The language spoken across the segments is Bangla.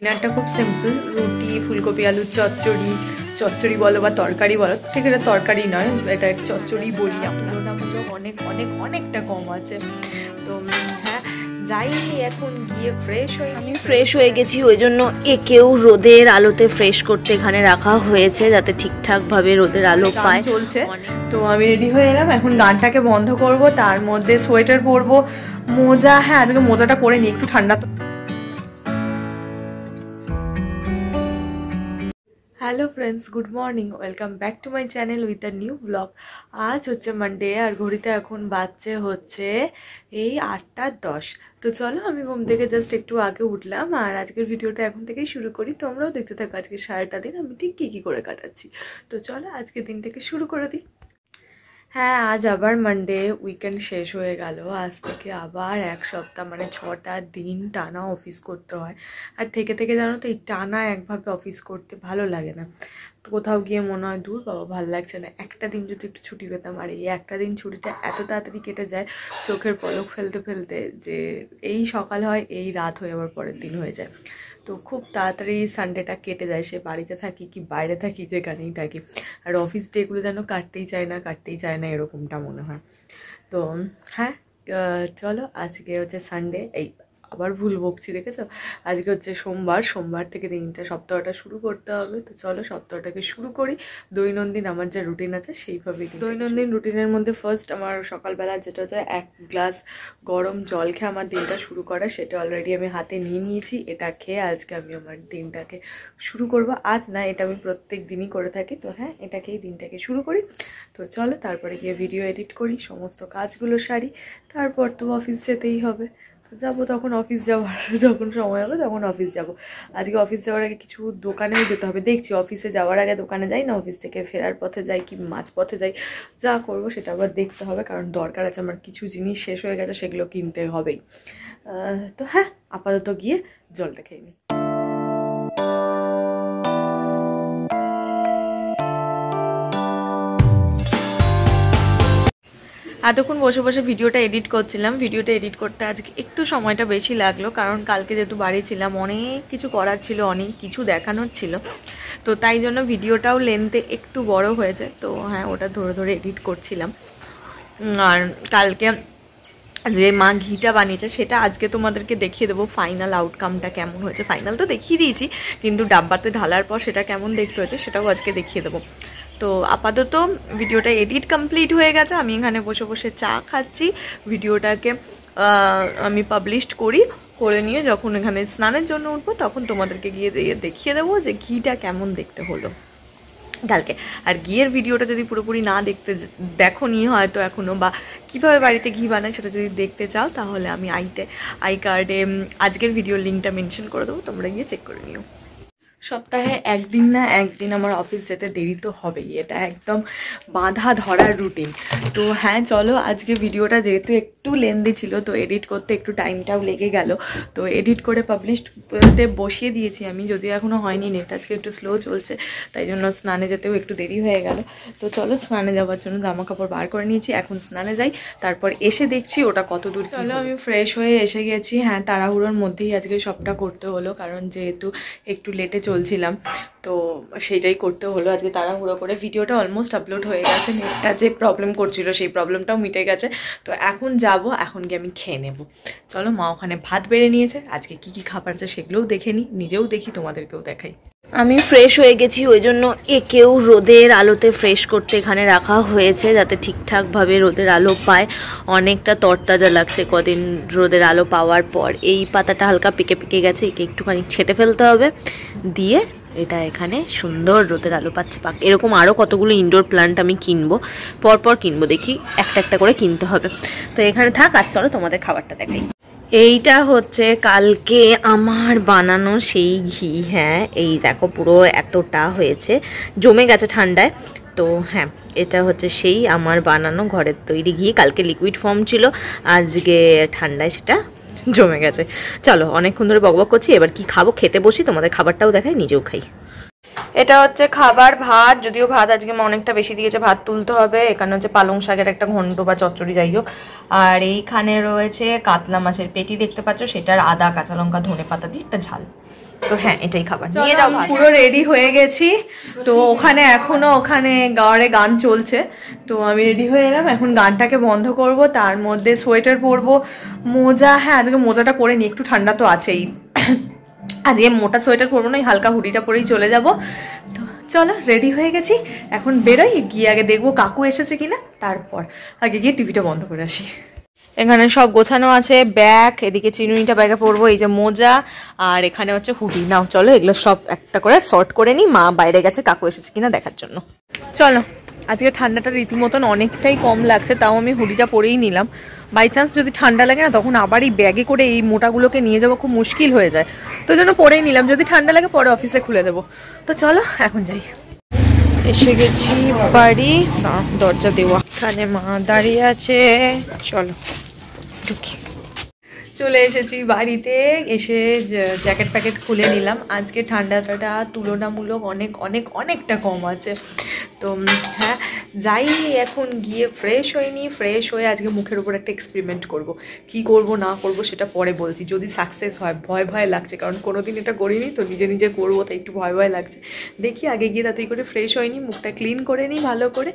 ডিনারটা খুব সিম্পল, রুটি, ফুলকপি আলুর চচ্চড়ি, চচ্চড়ি বলো বা তরকারি বলো, ঠিক এটা তরকারি নয়, এটা চচ্চড়ি বলি আমরা। অনেকটা কম আছে। তো হ্যাঁ যাই, এখন গিয়ে ফ্রেশ হয়ে, আমি ফ্রেশ হয়ে গেছি, ওই জন্য একেও রোদের আলোতে ফ্রেশ করতে এখানে রাখা হয়েছে যাতে ঠিকঠাকভাবে রোদের আলো পায়। চলছে, তো আমি রেডি হয়ে এলাম। এখন গানটাকে বন্ধ করব, তার মধ্যে সোয়েটার পরবো, মোজা, হ্যাঁ আজকে মোজাটা পরে নি, একটু ঠান্ডা। Hello friends, good morning, welcome back to my channel with a new blog. আজ হচ্ছে মানডে, আর ঘড়িতে এখন বাজছে হচ্ছে এই 8:10। তো চলো, আমি ঘুম থেকে জাস্ট একটু আগে উঠলাম, আর আজকের ভিডিওটা এখন থেকেই শুরু করি। তোমরাও দেখতে থাকো আজকে সারাটা দিন আমি ঠিক কী করে কাটাচ্ছি। তো চলো আজকে দিনটাকে শুরু করে দিই। হ্যাঁ, আজ আবার মানডে, উইকেন্ড শেষ হয়ে গেল। আজ থেকে আবার এক সপ্তাহ, মানে 6টা দিন টানা অফিস করতে হয়। আর থেকে থেকে জানো তো, এই টানা একভাবে অফিস করতে ভালো লাগে না। তো কোথাও গিয়ে মনে হয় দূর বাবা, ভালো লাগছে না, একটা দিন যদি একটু ছুটি পেতাম। আর এই একটা দিন ছুটিটা এত তাড়াতাড়ি কেটে যায় চোখের পলক ফেলতে ফেলতে, যে এই সকাল হয় এই রাত হয়ে আবার পরের দিন হয়ে যায়। তো খুব তাড়াতাড়ি সানডেটা কেটে যায়, সে বাড়িতে থাকি কি বাইরে থাকি, যেখানেই থাকি। আর অফিস ডেগুলো যেন কাটতেই চায় না এরকমটা মনে হয়। তো হ্যাঁ, চলো আজকে হচ্ছে সানডে, এই আবার ভুল বকছি দেখেছো, আজকে হচ্ছে সোমবার থেকে দিনটা, সপ্তাহটা শুরু করতে হবে। তো চলো সপ্তাহটাকে শুরু করি। দৈনন্দিন আমার যা রুটিন আছে সেইভাবেই। দৈনন্দিন রুটিনের মধ্যে ফার্স্ট আমার সকালবেলা যেটা হচ্ছে 1 গ্লাস গরম জল খেয়ে আমার দিনটা শুরু করা, সেটা অলরেডি আমি হাতে নিয়ে নিয়েছি। এটা খেয়ে আজকে আমি আমার দিনটাকে শুরু করব। আজ না, এটা আমি প্রত্যেক দিনই করে থাকি। তো হ্যাঁ, এটা খেয়েই দিনটাকে শুরু করি। তো চলো তারপরে গিয়ে ভিডিও এডিট করি, সমস্ত কাজগুলো সারি, তারপর তো অফিস যেতেই হবে। তো যাবো তখন, অফিস যাওয়ার যখন সময় হবে তখন অফিস যাব। আজকে অফিস যাওয়ার আগে কিছু দোকানেও যেতে হবে, দেখছি অফিসে যাওয়ার আগে দোকানে যাই না অফিস থেকে ফেরার পথে যাই কি মাঝ পথে যাই, যা করবো সেটা আবার দেখতে হবে, কারণ দরকার আছে আমার, কিছু জিনিস শেষ হয়ে গেছে, সেগুলো কিনতে হবেই। তো হ্যাঁ, আপাতত গিয়ে জলটা খেয়ে নিই। এতক্ষণ বসে বসে ভিডিওটা এডিট করছিলাম। ভিডিওটা এডিট করতে আজকে একটু সময়টা বেশি লাগলো, কারণ কালকে যেহেতু বাড়ি ছিলাম, অনেক কিছু করার ছিল, অনেক কিছু দেখানোর ছিল। তো তাই জন্য ভিডিওটাও লেন্থে একটু বড় হয়েছে। তো হ্যাঁ, ওটা ধরে ধরে এডিট করছিলাম। আর কালকে যে মা ঘিটা বানিয়েছে সেটা আজকে তোমাদেরকে দেখিয়ে দেবো, ফাইনাল আউটকামটা কেমন হয়েছে। ফাইনাল তো দেখিয়ে দিয়েছি, কিন্তু ডাব্বাতে ঢালার পর সেটা কেমন দেখতে হয়েছে সেটাও আজকে দেখিয়ে দেবো। তো আপাতত ভিডিওটা এডিট কমপ্লিট হয়ে গেছে, আমি এখানে বসে বসে চা খাচ্ছি। ভিডিওটাকে আমি পাবলিশ করে নিয়ে যখন এখানে স্নানের জন্য উঠবো, তখন তোমাদেরকে গিয়ে দেখিয়ে দেবো যে ঘিটা কেমন দেখতে হলো কালকে। আর ঘিয়ের ভিডিওটা যদি পুরোপুরি না দেখো নিয়ে হয়তো এখনও, বা কীভাবে বাড়িতে ঘি বানায় সেটা যদি দেখতে চাও, তাহলে আমি আই কার্ডে আজকের ভিডিওর লিঙ্কটা মেনশন করে দেবো, তোমরা গিয়ে চেক করে নিও। সপ্তাহে একদিন না একদিন আমার অফিস যেতে দেরি তো হবেই, এটা একদম বাঁধা ধরার রুটিন। তো হ্যাঁ চলো, আজকে ভিডিওটা যেহেতু একটু লেন্দি ছিল, তো এডিট করতে একটু টাইমটাও লেগে গেল। তো এডিট করে পাবলিশডে বসিয়ে দিয়েছি আমি, যদিও এখনও হয়নি, নেট আজকে একটু স্লো চলছে, তাই জন্য স্নানে যেতেও একটু দেরি হয়ে গেল। তো চলো, স্নানে যাওয়ার জন্য জামা কাপড় বার করে নিয়েছি, এখন স্নানে যাই, তারপর এসে দেখছি ওটা কত দূর। চলো, আমি ফ্রেশ হয়ে এসে গেছি। হ্যাঁ, তাড়াহুড়োর মধ্যেই আজকে সবটা করতে হলো, কারণ যেহেতু একটু লেটে চলছিলাম, তো সেইটাই করতে হলো আজকে তাড়াহুড়ো করে। ভিডিওটা অলমোস্ট আপলোড হয়ে গেছে, নেটটা যে প্রবলেম করছিল সেই প্রবলেমটাও মিটে গেছে। তো এখন এখন গিয়ে আমি খেয়ে নেব। চলো, মা ওখানে ভাত বেড়ে নিয়েছে, আজকে কি কি খাবার আছে সেগুলোও দেখে নিই, নিজেও দেখি, তোমাদেরকেও দেখাই। আমি ফ্রেশ হয়ে গেছি, ওই জন্য একেও রোদের আলোতে ফ্রেশ করতে এখানে রাখা হয়েছে যাতে ঠিকঠাকভাবে রোদের আলো পায়। অনেকটা তরতাজা লাগছে কদিন রোদের আলো পাওয়ার পর। এই পাতাটা হালকা পেকে গেছে, একে একটুখানি ছেটে ফেলতে হবে, দিয়ে এটা এখানে সুন্দর রোদের আলো পাচ্ছে পাক। এরকম আরও কতগুলো ইনডোর প্ল্যান্ট আমি কিনবো, পরপর কিনবো, দেখি একটা একটা করে কিনতে হবে। তো এখানে থাক, আর চলো তোমাদের খাবারটা দেখাই। এইটা হচ্ছে কালকে আমার বানানো সেই ঘি। হ্যাঁ, এই দেখো পুরো এতটা হয়েছে, জমে গেছে ঠান্ডায়। তো হ্যাঁ, এটা হচ্ছে সেই আমার বানানো ঘরের তৈরি ঘি। কালকে লিকুইড ফর্ম ছিল, আজকে ঠান্ডায় সেটা জমে গেছে। চলো, অনেকক্ষণ ধরে বকবক করছি, এবার কি খাবো, খেতে বসি, তোমাদের খাবারটাও দেখাই, নিজেও খাই। এটা হচ্ছে খাবার, ভাত, যদিও ভাত আজকে অনেকটা বেশি দিয়েছে, ভাত তুলতে হবে। এখানে হচ্ছে পালং শাকের একটা ঘন্ট বা চচ্চড়ি, যাই হোক। আর এইখানে রয়েছে কাতলা মাছের পেটি, দেখতে পাচ্ছ, সেটার আদা, কাঁচা লঙ্কা, ধনে পাতা দিয়ে একটা ঝাল। তো হ্যাঁ এটাই খাবার, নিয়ে যাও। পুরো রেডি হয়ে গেছি, তো ওখানে এখনো গাওয়ারে গান চলছে, তো আমি রেডি হয়ে এলাম। এখন গানটাকে বন্ধ করব, তার মধ্যে সোয়েটার পরবো, মোজা, হ্যাঁ আজকে মোজাটা পরে নি, একটু ঠান্ডা তো আছেই। আজকে মোটা সোয়েটার পরবো না, হালকা হুডিটা পরেই চলে যাব। তো চলো রেডি হয়ে গেছি, এখন বেরোই, গিয়ে আগে দেখবো কাকু এসেছে কিনা, তারপর আগে গিয়ে টিভিটা বন্ধ করে আসি। এখানে সব গোছানো আছে, ব্যাগ, এদিকে চিনুনিটা ব্যাগে পরবো, এই যে মোজা, আর এখানে হচ্ছে হুডি। নাও চলো এগুলো সব একটা করে সর্ট করে নিই, মা বাইরে গেছে কাকু এসেছে কিনা দেখার জন্য। চলো, আজকে ঠান্ডাটা রীতিমতন অনেকটাই কম লাগছে, তাও আমি হুডিটা পরেই নিলাম। বাই চান্স যদি ঠান্ডা লাগে না, তখন আবার এই ব্যাগে করে এই মোটাগুলোকে নিয়ে যাবো, খুব মুশকিল হয়ে যায়, তো জন্য পরেই নিলাম। যদি ঠান্ডা লাগে পরে অফিসে খুলে দেবো। তো চলো এখন যাই। এসে গেছি বাড়ি, না দরজা দেওয়া, এখানে মা দাঁড়িয়ে আছে, চলো ঢুকি। চলে এসেছি বাড়িতে, এসে জ্যাকেট প্যাকেট খুলে নিলাম। আজকে ঠান্ডাটা তুলনামূলক অনেকটা কম আছে। তো হ্যাঁ যাই, এখন গিয়ে ফ্রেশ হয়নি, ফ্রেশ হয়ে আজকে মুখের উপর একটা এক্সপেরিমেন্ট করব। কি করব না করব সেটা পরে বলছি। যদি সাকসেস হয়, ভয় লাগছে, কারণ কোনোদিন এটা করিনি, তো নিজে করবো, তাই একটু ভয় লাগছে। দেখি আগে গিয়ে তাড়াতাড়ি করে ফ্রেশ হয়নি, মুখটা ক্লিন করে নিই ভালো করে,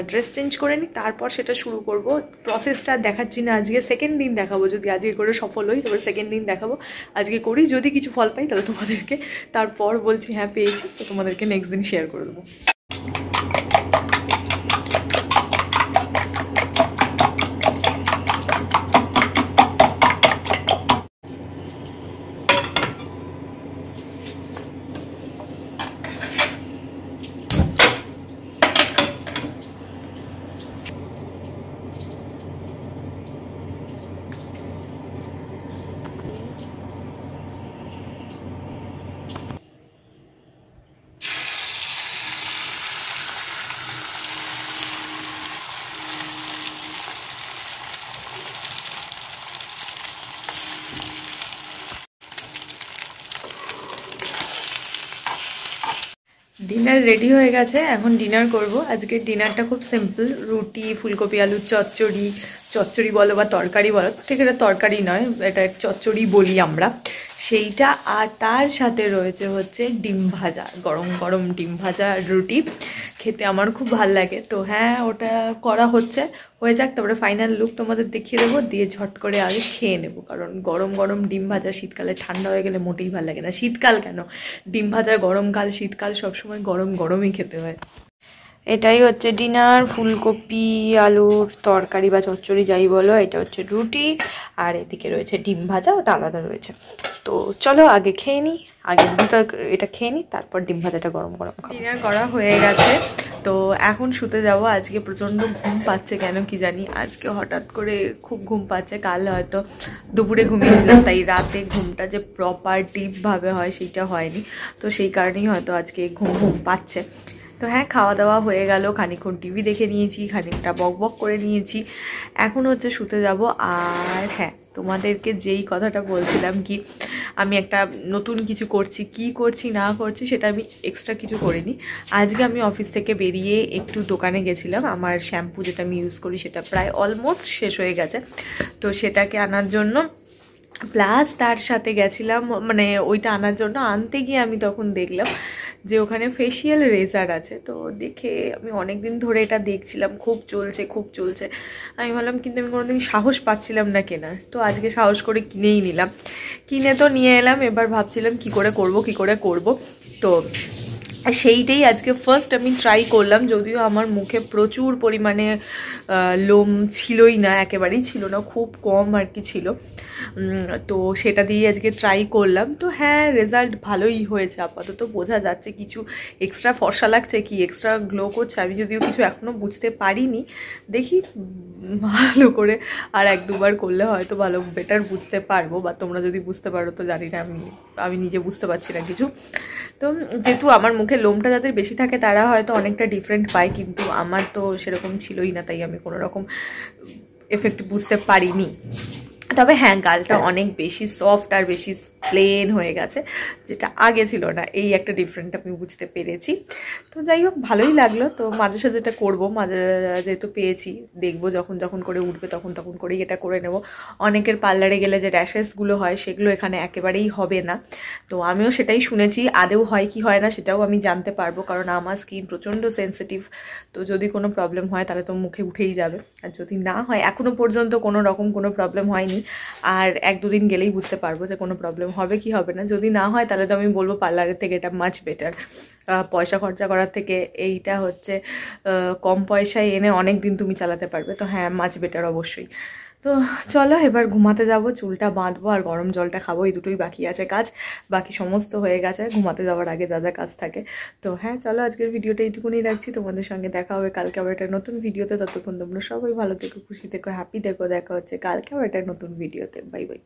ড্রেস চেঞ্জ করে নিই, তারপর সেটা শুরু করব। প্রসেসটা দেখাচ্ছি না আজকে, সেকেন্ড দিন দেখাবো। যদি আজকে করে সফল হই তারপরে সেকেন্ড দিন দেখাবো। আজকে করি, যদি কিছু ফল পাই তাহলে তোমাদেরকে তারপর বলছি হ্যাঁ পেয়েছি, তো তোমাদেরকে নেক্সট দিন শেয়ার করে দেবো। ডিনার রেডি হয়ে গেছে, এখন ডিনার করব। আজকে ডিনারটা খুব সিম্পল, রুটি, ফুলকপি আলুর চচ্চড়ি বলো বা তরকারি বলো, ঠিক এটা তরকারি নয়, এটা চচ্চড়ি বলি আমরা, সেইটা। আর তার সাথে রয়েছে হচ্ছে ডিম ভাজা, গরম গরম ডিম ভাজা রুটি, খেতে আমার খুব ভাল লাগে। তো হ্যাঁ ওটা করা হয়ে যাক, তারপরে ফাইনাল লুক তোমাদের দেখিয়ে দেবো, দিয়ে ঝট করে আগে খেয়ে নেবো। কারণ গরম গরম ডিম ভাজা শীতকালে ঠান্ডা হয়ে গেলে মোটেই ভালো লাগে না। শীতকাল কেন, ডিম ভাজা গরমকাল শীতকাল সবসময় গরম গরমই খেতে হয়। এটাই হচ্ছে ডিনার, ফুলকপি আলুর তরকারি বা চচ্চড়ি যাই বলো, এটা হচ্ছে রুটি, আর এদিকে রয়েছে ডিম ভাজা, ওটা আলাদা রয়েছে। তো চলো আগে খেয়ে নিই, আগে এটা খেয়ে নিই, তারপর ডিম ভাজাটা গরম গরম খাবো। ডিনার করা হয়ে গেছে, তো এখন শুতে যাব। আজকে প্রচণ্ড ঘুম পাচ্ছে, কেন কি জানি, আজকে হঠাৎ করে খুব ঘুম পাচ্ছে। কাল হয়তো দুপুরে ঘুমিয়েছিলাম, তাই রাতে ঘুমটা যে প্রপার ডিপভাবে হয় সেইটা হয়নি, তো সেই কারণেই হয়তো আজকে ঘুম পাচ্ছে। তো হ্যাঁ খাওয়া দাওয়া হয়ে গেল, খানিকক্ষণ টিভি দেখে নিয়েছি, খানিকটা বক করে নিয়েছি, এখন হচ্ছে শুতে যাব। আর হ্যাঁ তোমাদেরকে যেই কথাটা বলছিলাম, কি আমি একটা নতুন কিছু করছি, কি করছি না করছি সেটা আমি এক্সট্রা কিছু করিনি। আজকে আমি অফিস থেকে বেরিয়ে একটু দোকানে গেছিলাম, আমার শ্যাম্পু যেটা আমি ইউজ করি সেটা প্রায় অলমোস্ট শেষ হয়ে গেছে, তো সেটাকে আনার জন্য, প্লাস তার সাথে গেছিলাম, মানে ওইটা আনার জন্য আনতে গিয়ে আমি তখন দেখলাম যে ওখানে ফেসিয়াল রেজার আছে। তো দেখে আমি অনেক দিন ধরে এটা দেখছিলাম, খুব চলছে, আমি ভাবলাম, কিন্তু আমি কোনোদিন সাহস পাচ্ছিলাম না কেনার। তো আজকে সাহস করে কিনেই নিলাম, কিনে তো নিয়ে এলাম। এবার ভাবছিলাম কি করে করব, তো সেইটাই আজকে ফার্স্ট আমি ট্রাই করলাম। যদিও আমার মুখে প্রচুর পরিমাণে লোম ছিলই না, একেবারেই ছিল না, খুব কম আর কি ছিল, তো সেটা দিয়ে আজকে ট্রাই করলাম। তো হ্যাঁ রেজাল্ট ভালোই হয়েছে, আপাতত বোঝা যাচ্ছে কিছু এক্সট্রা ফর্সা লাগছে, কি এক্সট্রা গ্লো করছে, আমি যদিও কিছু এখনও বুঝতে পারিনি। দেখি ভালো করে আর এক দুবার করলে হয়তো ভালো বেটার বুঝতে পারবো, বা তোমরা যদি বুঝতে পারো তো জানি না, আমি নিজে বুঝতে পারছি না কিছু। তো যেহেতু আমার মুখে লোমটা যাদের বেশি থাকে তারা হয়তো অনেকটা ডিফারেন্ট পায়, কিন্তু আমার তো সেরকম ছিলই না, তাই আমি কোনো রকম এফেক্ট বুঝতে পারিনি। তবে হ্যাঁ গালটা অনেক বেশি সফট আর বেশি প্লেন হয়ে গেছে, যেটা আগে ছিল না। এই একটা ডিফারেন্ট আমি বুঝতে পেরেছি। তো যাই হোক, ভালোই লাগলো। তো মাঝে সাঝে যেটা করবো, মাঝে যেহেতু পেয়েছি, দেখবো যখন যখন করে উঠবে তখন তখন করেই এটা করে নেব। অনেকের পার্লারে গেলে যে র্যাশেসগুলো হয় সেগুলো এখানে একেবারেই হবে না। তো আমিও সেটাই শুনেছি, আদেও হয় কি হয় না সেটাও আমি জানতে পারবো, কারণ আমার স্কিন প্রচণ্ড সেন্সিটিভ। তো যদি কোনো প্রবলেম হয় তাহলে তো মুখে উঠেই যাবে, আর যদি না হয়, এখনও পর্যন্ত কোনো রকম কোনো প্রবলেম হয়নি। আর 1-2 দিন গেলেই বুঝতে পারবো যে কোনো প্রবলেম হবে কি হবে না। যদি না হয় তাহলে তো আমি বলবো পার্লারের থেকে এটা মাচ বেটার। পয়সা খরচা করার থেকে এইটা হচ্ছে কম পয়সায় এনে অনেক দিন তুমি চালাতে পারবে। তো হ্যাঁ, মাচ বেটার অবশ্যই। তো চলো এবার ঘুমাতে যাব, চুলটা বাঁধবো আর গরম জলটা খাবো, এই দুটোই বাকি আছে কাজ। বাকি সমস্ত হয়ে গেছে ঘুমাতে যাওয়ার আগে যা যা কাজ থাকে। তো হ্যাঁ চলো, আজকের ভিডিওটা এইটুকুনি রাখছি। তোমাদের সঙ্গে দেখা হবে কালকে আবার একটা নতুন ভিডিওতে। ততক্ষণ তোমরা সবাই ভালো থেকো, খুশি থেকো, হ্যাপি থেকো। দেখা হচ্ছে কালকে আবার একটা নতুন ভিডিওতে। Bye bye.